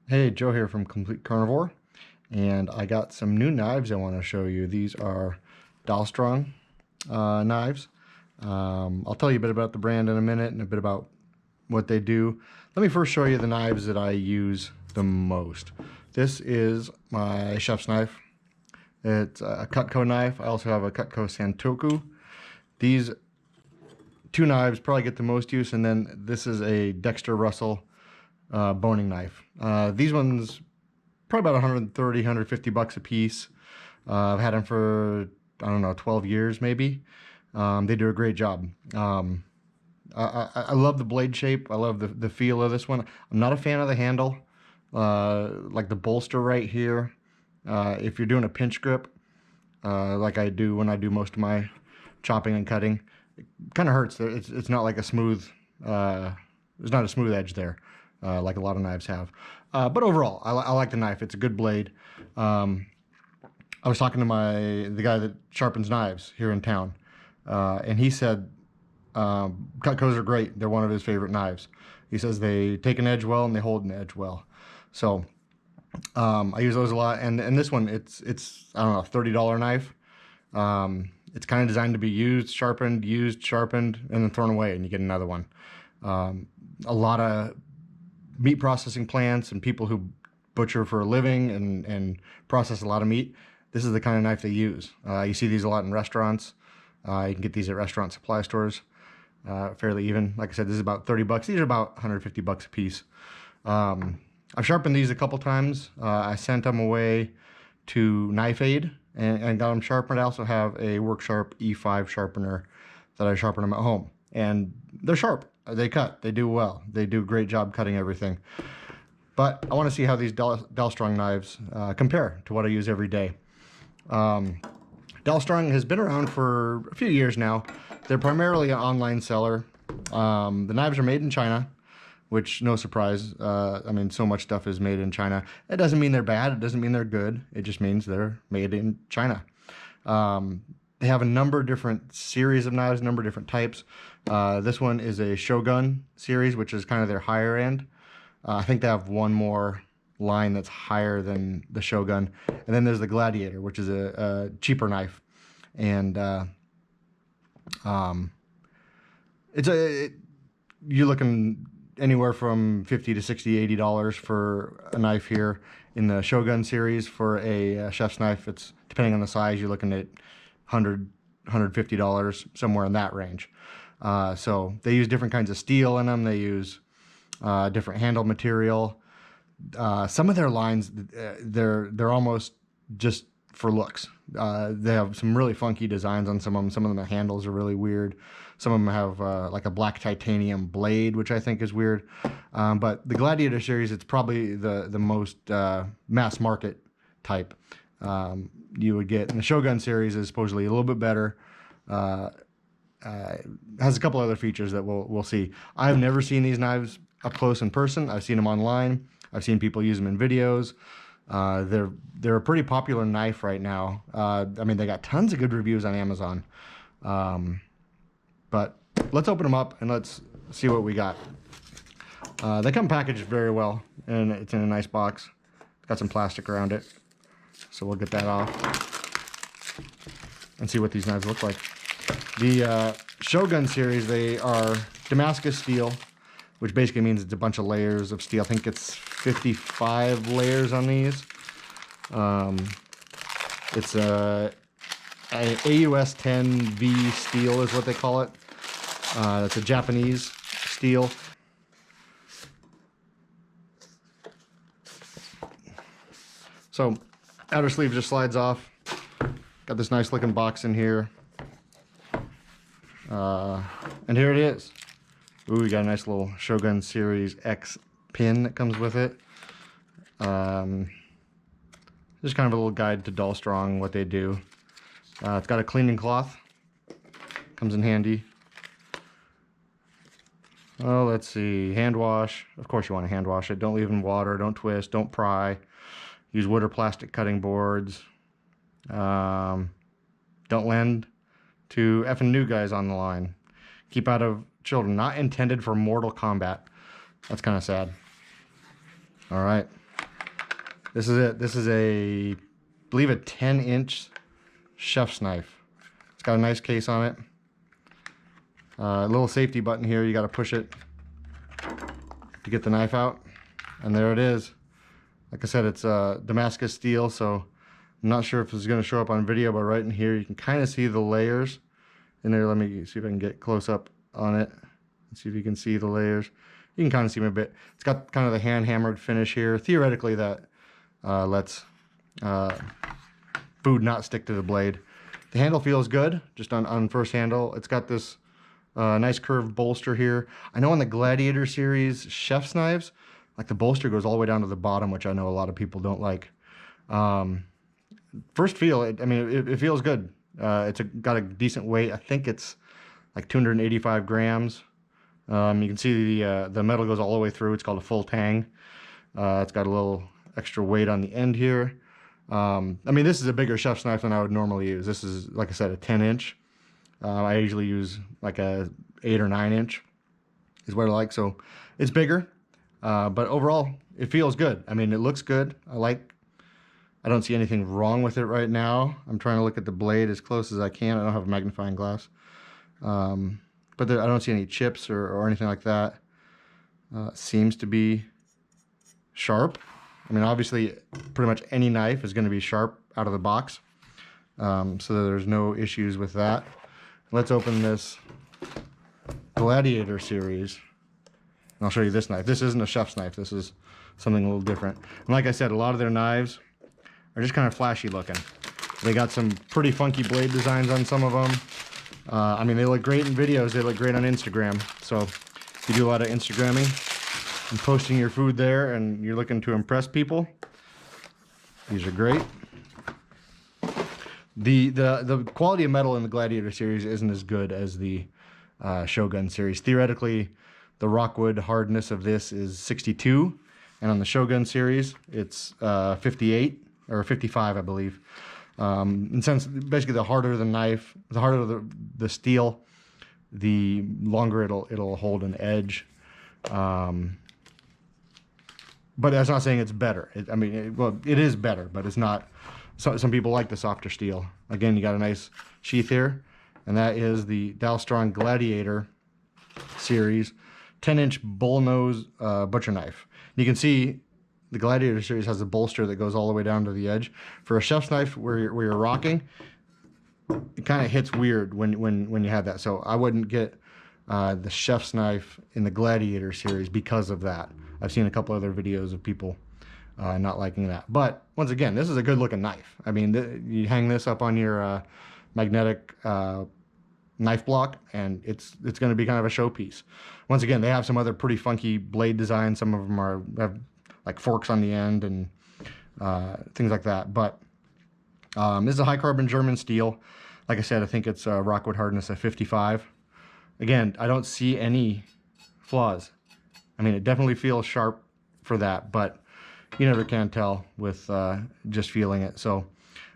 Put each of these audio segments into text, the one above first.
Hey, Joe here from Complete Carnivore, and I got some new knives I want to show you. These are Dalstrong knives. I'll tell you a bit about the brand in a minute and a bit about what they do. Let me first show you the knives that I use the most. This is my chef's knife. It's a Cutco knife. I also have a Cutco Santoku. These two knives probably get the most use, and then this is a Dexter Russell boning knife. These ones probably about 130, 150 bucks a piece. I've had them for, I don't know, 12 years maybe. They do a great job. I love the blade shape. I love the feel of this one. I'm not a fan of the handle, like the Bolster right here. If you're doing a pinch grip, like I do when I do most of my chopping and cutting, it kind of hurts. It's not like a smooth, there's not a smooth edge there. Like a lot of knives have. But overall, I like the knife. It's a good blade. I was talking to the guy that sharpens knives here in town, and he said Cutcos are great. They're one of his favorite knives. He says they take an edge well and they hold an edge well. So I use those a lot. And this one, it's I don't know, $30 knife. It's kind of designed to be used, sharpened, and then thrown away, and you get another one. A lot of meat processing plants and people who butcher for a living and process a lot of meat, this is the kind of knife they use. You see these a lot in restaurants. You can get these at restaurant supply stores, fairly even. Like I said, this is about 30 bucks. These are about 150 bucks a piece. I've sharpened these a couple times. I sent them away to Knife Aid and got them sharpened. I also have a Worksharp E5 sharpener that I sharpen them at home, and they're sharp. They cut. They do well. They do a great job cutting everything. But I want to see how these Dalstrong knives compare to what I use every day. Dalstrong has been around for a few years now. They're primarily an online seller. The knives are made in China, which, no surprise. I mean, so much stuff is made in China. It doesn't mean they're bad. It doesn't mean they're good. It just means they're made in China. They have a number of different series of knives, a number of different types. This one is a Shogun series, which is kind of their higher end. I think they have one more line that's higher than the Shogun. And then there's the Gladiator, which is a cheaper knife. And you're looking anywhere from $50 to $60, $80 for a knife here. In the Shogun series, for a chef's knife, it's, depending on the size, you're looking at $100, $150, somewhere in that range. So they use different kinds of steel in them. They use different handle material. Some of their lines, they're almost just for looks. They have some really funky designs on some of them. Some of them, the handles are really weird. Some of them have like a black titanium blade, which I think is weird. But the Gladiator series, it's probably the most mass market type you would get. And the Shogun series is supposedly a little bit better. Has a couple other features that we'll see. I've never seen these knives up close in person. I've seen them online. I've seen people use them in videos. They're a pretty popular knife right now. I mean, they got tons of good reviews on Amazon. But let's open them up and let's see what we got. They come packaged very well, and it's in a nice box. It's got some plastic around it, so we'll get that off and see what these knives look like. The Shogun series, they are Damascus steel, which basically means it's a bunch of layers of steel. I think it's 55 layers on these. It's a AUS 10V steel is what they call it. That's a Japanese steel. So outer sleeve just slides off. Got this nice looking box in here. And here it is. Ooh, we got a nice little Shogun Series X pin that comes with it. Just kind of a little guide to Dalstrong, what they do. It's got a cleaning cloth. Comes in handy. Oh, let's see. Hand wash. Of course you want to hand wash it. Don't leave in water. Don't twist. Don't pry. Use wood or plastic cutting boards. Don't lend to effing new guys on the line. Keep out of children. Not intended for mortal combat. That's kind of sad. All right. This is it. This is I believe a 10-inch chef's knife. It's got a nice case on it. A little safety button here. You got to push it to get the knife out. And there it is. Like I said, it's Damascus steel, so I'm not sure if it's going to show up on video, but right in here you can kind of see the layers in there. Let me see if I can get close up on it. Let's see if you can see the layers. You can kind of see them a bit. It's got kind of the hand hammered finish here. Theoretically, that lets food not stick to the blade. The handle feels good, just on first handle. It's got this nice curved bolster here. I know on the Gladiator series chef's knives, like the bolster goes all the way down to the bottom, which I know a lot of people don't like. First feel, it feels good. It's got a decent weight. I think it's like 285 grams. You can see the metal goes all the way through. It's called a full tang. It's got a little extra weight on the end here. This is a bigger chef's knife than I would normally use. This is, like I said, a 10-inch. I usually use like a 8 or 9-inch is what I like. So it's bigger, but overall it feels good. I mean, it looks good. I don't see anything wrong with it right now. I'm trying to look at the blade as close as I can. I don't have a magnifying glass. But I don't see any chips or anything like that. Seems to be sharp. I mean, obviously, pretty much any knife is going to be sharp out of the box. So there's no issues with that. Let's open this Gladiator series. And I'll show you this knife. This isn't a chef's knife. This is something a little different. And like I said, a lot of their knives are just kind of flashy looking. They got some pretty funky blade designs on some of them. They look great in videos. They look great on Instagram. So if you do a lot of Instagramming and posting your food there and you're looking to impress people, these are great. The quality of metal in the Gladiator series isn't as good as the Shogun series. Theoretically, the rockwood hardness of this is 62, and on the Shogun series, it's 58 or 55, I believe. And since basically the harder the knife, the harder the steel, the longer it'll hold an edge. But that's not saying it's better. It is better, but it's not. Some people like the softer steel. Again, you got a nice sheath here, and that is the Dalstrong Gladiator series 10-inch bullnose butcher knife. You can see the Gladiator series has a bolster that goes all the way down to the edge. For a chef's knife where you're rocking, it kind of hits weird when you have that. So I wouldn't get the chef's knife in the Gladiator series because of that. I've seen a couple other videos of people not liking that. But once again, this is a good looking knife. I mean, you hang this up on your magnetic knife block, and it's going to be kind of a showpiece. Once again, they have some other pretty funky blade designs. Some of them have like forks on the end and things like that. But this is a high carbon German steel. Like I said, I think it's rockwood hardness of 55. Again, I don't see any flaws. I mean, it definitely feels sharp for that, but you never can tell with just feeling it. So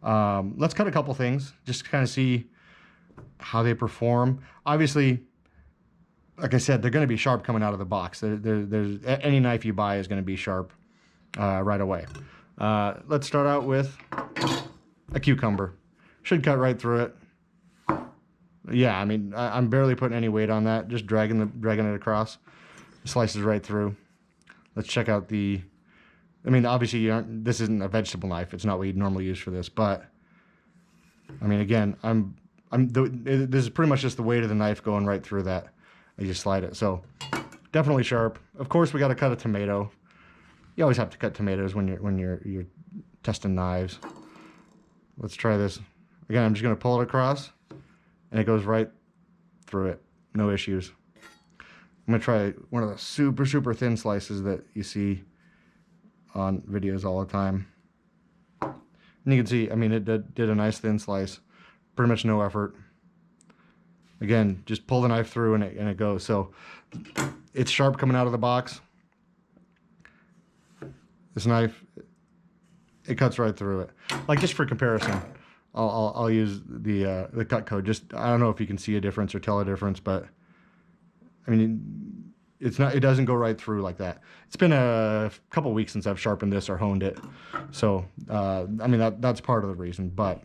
let's cut a couple things just to kind of see how they perform. Obviously, like I said, they're going to be sharp coming out of the box. There's any knife you buy is going to be sharp right away. Let's start out with a cucumber. Should cut right through it. Yeah, I mean, I'm barely putting any weight on that. Just dragging it across. It slices right through. Let's check out the. I mean, obviously, this isn't a vegetable knife. It's not what you'd normally use for this. But I mean, again, this is pretty much just the weight of the knife going right through that. You just slide it. So definitely sharp. Of course, we got to cut a tomato. You always have to cut tomatoes when you're testing knives. Let's try this. Again, I'm just going to pull it across, and it goes right through it. No issues. I'm going to try one of the super, super thin slices that you see on videos all the time. And you can see, I mean, it did a nice thin slice. Pretty much no effort. Again, just pull the knife through and it goes. So it's sharp coming out of the box. This knife, it cuts right through it. Like, just for comparison, I'll use the cut code. Just, I don't know if you can see a difference or tell a difference, but I mean, It doesn't go right through like that. It's been a couple weeks since I've sharpened this or honed it, so I mean that's part of the reason. But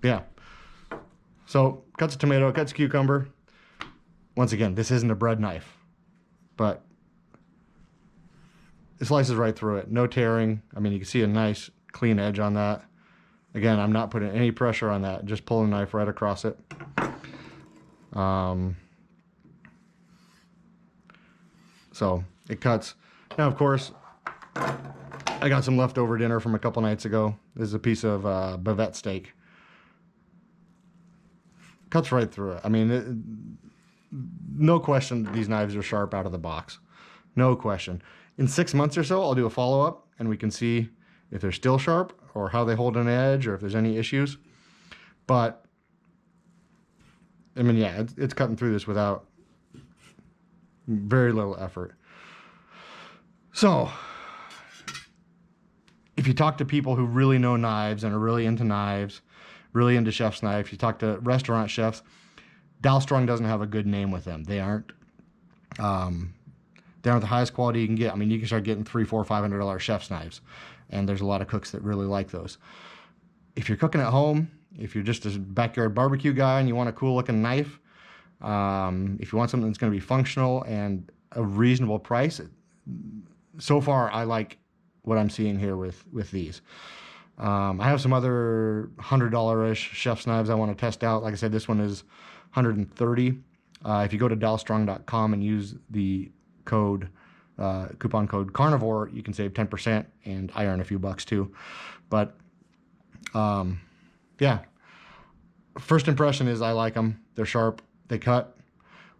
yeah. So cuts a tomato, cuts a cucumber. Once again, this isn't a bread knife, but it slices right through it. No tearing. I mean, you can see a nice clean edge on that. Again, I'm not putting any pressure on that. Just pulling the knife right across it. So it cuts. Now, of course, I got some leftover dinner from a couple nights ago. This is a piece of bavette steak. Cuts right through it. I mean, no question these knives are sharp out of the box. No question. In 6 months or so, I'll do a follow-up, and we can see if they're still sharp or how they hold an edge or if there's any issues. But, I mean, yeah, it's cutting through this without very little effort. So, if you talk to people who really know knives and are really into knives, really into chef's knife, you talk to restaurant chefs, Dalstrong doesn't have a good name with them. They aren't the highest quality you can get. I mean, you can start getting $300, $400, $500 chef's knives, and there's a lot of cooks that really like those. If you're cooking at home, if you're just a backyard barbecue guy and you want a cool looking knife, if you want something that's going to be functional and a reasonable price, so far I like what I'm seeing here with these. I have some other $100-ish chef's knives I want to test out. Like I said, this one is $130. If you go to dalstrong.com and use the coupon code carnivore, you can save 10%, and I earn a few bucks too. But yeah, first impression is I like them. They're sharp, they cut.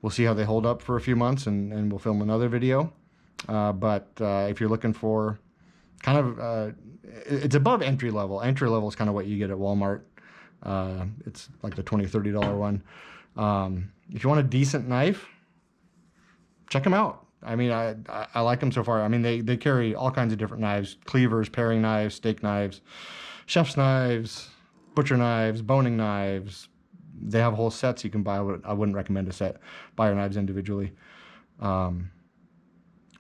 We'll see how they hold up for a few months, and we'll film another video. But if you're looking for kind of it's above entry level. Entry level is kind of what you get at Walmart. It's like the $20, $30 one. If you want a decent knife, check them out. I mean, I like them so far. I mean, they carry all kinds of different knives: cleavers, paring knives, steak knives, chef's knives, butcher knives, boning knives. They have whole sets you can buy. I wouldn't recommend a set. Buy your knives individually. But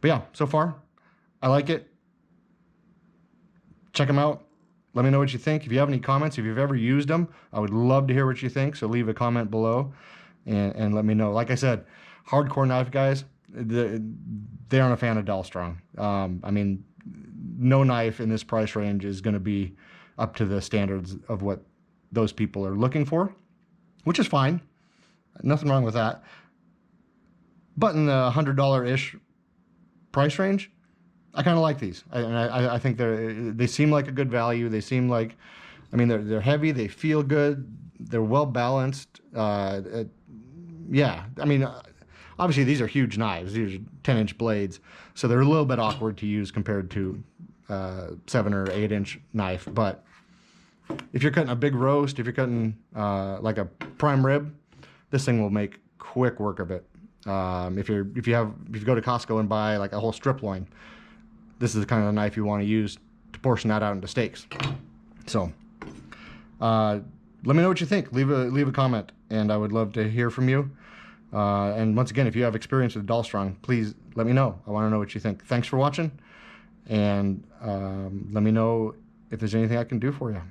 yeah, so far, I like it. Check them out. Let me know what you think. If you have any comments, if you've ever used them, I would love to hear what you think. So leave a comment below and let me know. Like I said, hardcore knife guys, they aren't a fan of Dalstrong. I mean, no knife in this price range is going to be up to the standards of what those people are looking for, which is fine. Nothing wrong with that. But in the $100-ish price range, I kind of like these. I think they seem like a good value. They seem like, I mean, they're heavy. They feel good. They're well balanced. Yeah, I mean, obviously these are huge knives. These are 10-inch blades, so they're a little bit awkward to use compared to 7 or 8-inch knife. But if you're cutting a big roast, if you're cutting like a prime rib, this thing will make quick work of it. If you go to Costco and buy like a whole strip loin, this is the kind of knife you want to use to portion that out into steaks. So let me know what you think. Leave a comment, and I would love to hear from you. And once again, if you have experience with Dalstrong, please let me know. I want to know what you think. Thanks for watching, and let me know if there's anything I can do for you.